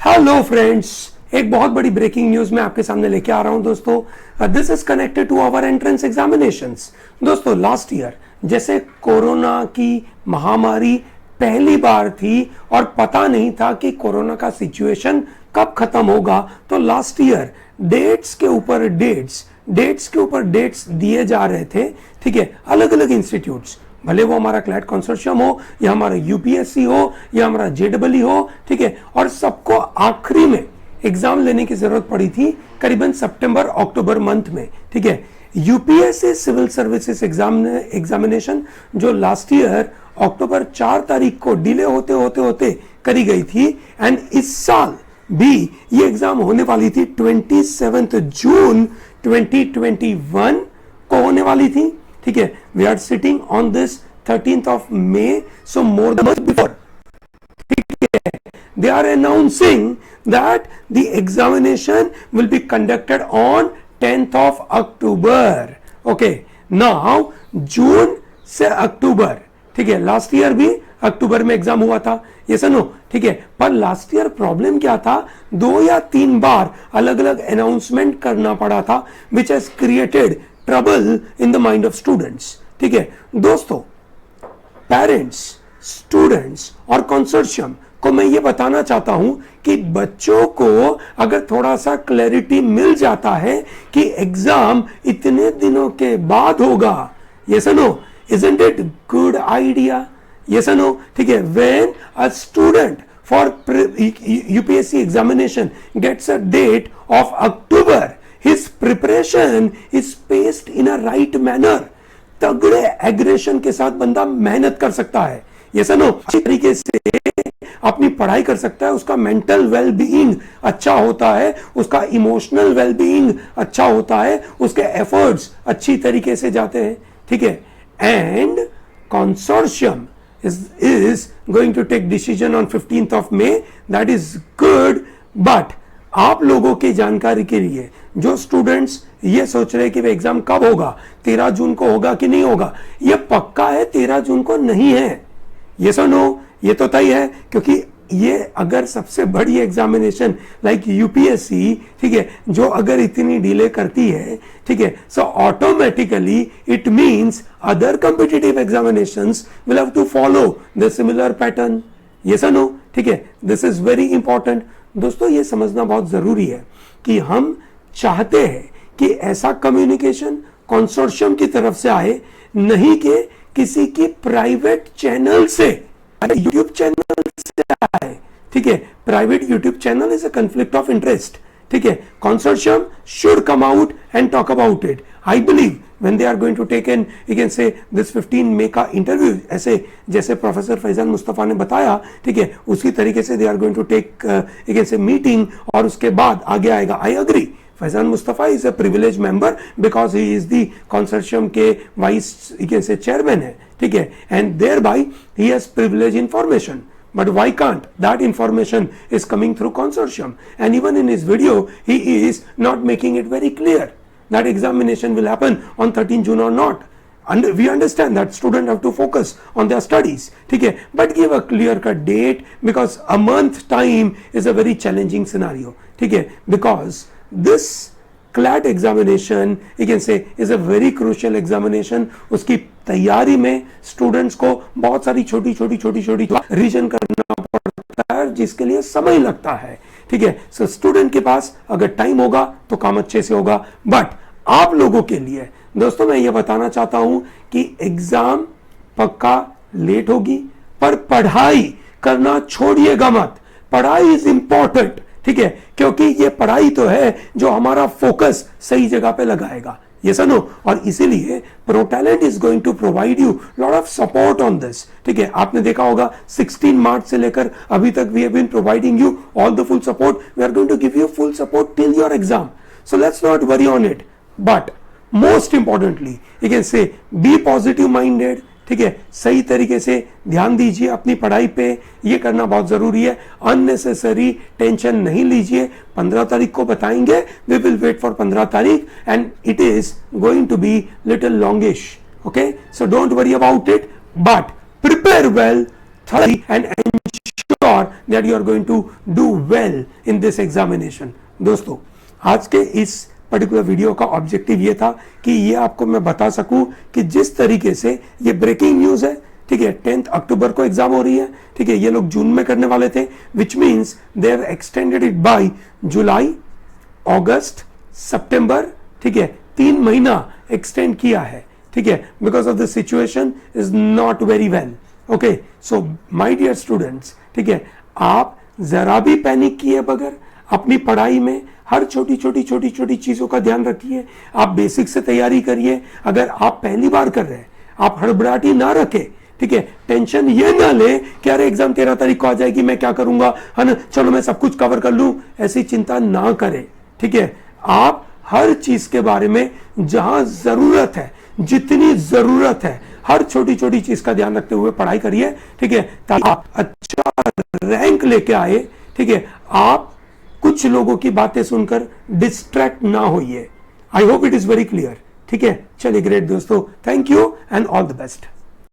Hello friends, एक बहुत बड़ी ब्रेकिंग न्यूज मैं आपके सामने लेके आ रहा हूं दोस्तों। This is connected to our entrance examinations. दोस्तों, लास्ट ईयर जैसे कोरोना की महामारी पहली बार थी और पता नहीं था कि कोरोना का सिचुएशन कब खत्म होगा, तो लास्ट ईयर डेट्स के ऊपर डेट्स दिए जा रहे थे। ठीक है, अलग अलग इंस्टीट्यूट्स, भले वो हमारा क्लैट कंसोर्शियम हो या हमारा यूपीएससी हो या हमारा जेडब्ल्यू हो, ठीक है, और सबको आखिरी में एग्जाम लेने की जरूरत पड़ी थी करीबन सितंबर अक्टूबर मंथ में। ठीक है, यूपीएससी सिविल सर्विसेज एग्जामिनेशन जो लास्ट ईयर अक्टूबर 4 तारीख को डिले होते होते होते करी गई थी, एंड इस साल भी ये एग्जाम होने वाली थी 27 जून 2021 को होने वाली थी। ठीक है, we are sitting on this 13th of May, so more than a month before. They are announcing that the examination will be conducted on 10th of October. Okay, now जून से अक्टूबर, ठीक है, लास्ट ईयर भी अक्टूबर में exam हुआ था, ये सुनो, ठीक है, पर लास्ट ईयर प्रॉब्लम क्या था, 2 या 3 बार अलग अलग अनाउंसमेंट करना पड़ा था, which has created trouble in the mind of students. ठीक है दोस्तों, पेरेंट्स, स्टूडेंट्स और कंसोर्शियम को मैं ये बताना चाहता हूं कि बच्चों को अगर थोड़ा सा क्लैरिटी मिल जाता है कि एग्जाम इतने दिनों के बाद होगा, ये सुनो, isn't it good idea? ये सुनो, ठीक है, when a student for UPSC examination gets a date of October, his preparation is paced in a right manner. तगड़े एग्रेशन के साथ बंदा मेहनत कर सकता है, ये सुनो, अच्छी तरीके से अपनी पढ़ाई कर सकता है, उसका मेंटल वेल बीइंग अच्छा होता है, उसका इमोशनल वेल बीइंग अच्छा होता है, उसके एफर्ट्स अच्छी तरीके से जाते हैं। ठीक है, and consortium is going to take decision on 15th of May. That is good, but आप लोगों की जानकारी के लिए जो स्टूडेंट्स ये सोच रहे कि वे एग्जाम कब होगा, 13 जून को होगा कि नहीं होगा, ये पक्का है 13 जून को नहीं है, ये सुनो, ये तो तय है, क्योंकि ये अगर सबसे बड़ी एग्जामिनेशन लाइक यूपीएससी, ठीक है, जो अगर इतनी डिले करती है, ठीक है, so automatically it means other competitive examinations will have to follow the similar pattern, ये सुनो, ठीक है, दिस इज वेरी इंपॉर्टेंट। दोस्तों, ये समझना बहुत जरूरी है कि हम चाहते हैं कि ऐसा कम्युनिकेशन कंसोर्शियम की तरफ से आए, नहीं कि किसी की प्राइवेट चैनल से, यूट्यूब चैनल से आए। ठीक है, private YouTube channel is a conflict of interest. ठीक है, consortium should come out and talk about it. I believe when they are going to take in, you can say this 15 May का interview, ऐसे जैसे professor Faizan Mustafa ने बताया, ठीक है, उसी तरीके से they are going to take you can say meeting, और उसके बाद आगे आएगा। I agree, Faizan Mustafa is a privilege member because he is the consortium के vice you can say chairman है, ठीक है, and thereby he has privilege information. But why can't that information is coming through consortium? And even in his video, he is not making it very clear that examination will happen on 13 June or not. And we understand that students have to focus on their studies, ठीक है, but give a clear cut date, because a month time is a very challenging scenario, ठीक है, because this CLAT examination, you can say, is a very crucial examination. उसकी तैयारी में students को बहुत सारी छोटी छोटी रिवीजन करना पड़ता है, जिसके लिए समय लगता है। ठीक है, सो स्टूडेंट के पास अगर टाइम होगा तो काम अच्छे से होगा, बट आप लोगों के लिए दोस्तों मैं ये बताना चाहता हूं कि एग्जाम पक्का लेट होगी, पर पढ़ाई करना छोड़िएगा मत। पढ़ाई इज इंपॉर्टेंट, ठीक है, क्योंकि ये पढ़ाई तो है जो हमारा फोकस सही जगह पे लगाएगा, ये सुनो, और इसीलिए Protalent is going to provide you lot of support on this. ठीक है, आपने देखा होगा 16 मार्च से लेकर अभी तक we have been providing you all the full support. We are going to give you full support till your exam, so let's not worry on it, but most importantly you can say be positive minded. ठीक है, सही तरीके से ध्यान दीजिए अपनी पढ़ाई पे, ये करना बहुत जरूरी है। अननेसेसरी टेंशन नहीं लीजिए, 15 तारीख को बताएंगे, वी विल वेट फॉर 15 तारीख, and it is going to be little longish, okay, so don't worry about it, but prepare well, thoroughly, and ensure that you are going to do well in this examination. दोस्तों, आज के इस particular video का objective ये था कि ये आपको मैं बता सकूं कि जिस तरीके से ये ब्रेकिंग न्यूज है, ठीक है, 10 अक्टूबर को एग्जाम हो रही है, ठीक है, ये लोग जून में करने वाले थे, which means they have extended it by July, August, September, ठीक है, 3 महीना एक्सटेंड किया है, ठीक है, because of the situation is not very well. Okay, so my dear students, ठीक है, आप जरा भी पैनिक किए बगैर अपनी पढ़ाई में हर छोटी छोटी चीजों का ध्यान रखिए. आप बेसिक से तैयारी करिए. अगर आप पहली बार कर रहे हैं, आप हड़बड़ाहटी ना रखें, ठीक है, टेंशन ये ना ले कि अरे एग्जाम 13 तारीख को आ जाएगी, मैं क्या करूंगा, है ना, चलो मैं सब कुछ कवर कर लूं, ऐसी चिंता ना करें. ठीक है, आप हर चीज के बारे में जहां जरूरत है, जितनी जरूरत है, हर छोटी छोटी चीज का ध्यान रखते हुए पढ़ाई करिए. ठीक है, ताकि आप अच्छा रैंक लेके आए. ठीक है, आप कुछ लोगों की बातें सुनकर डिस्ट्रैक्ट ना होइए. I hope it is very clear. ठीक है, चलिए, ग्रेट दोस्तों, thank you and all the best.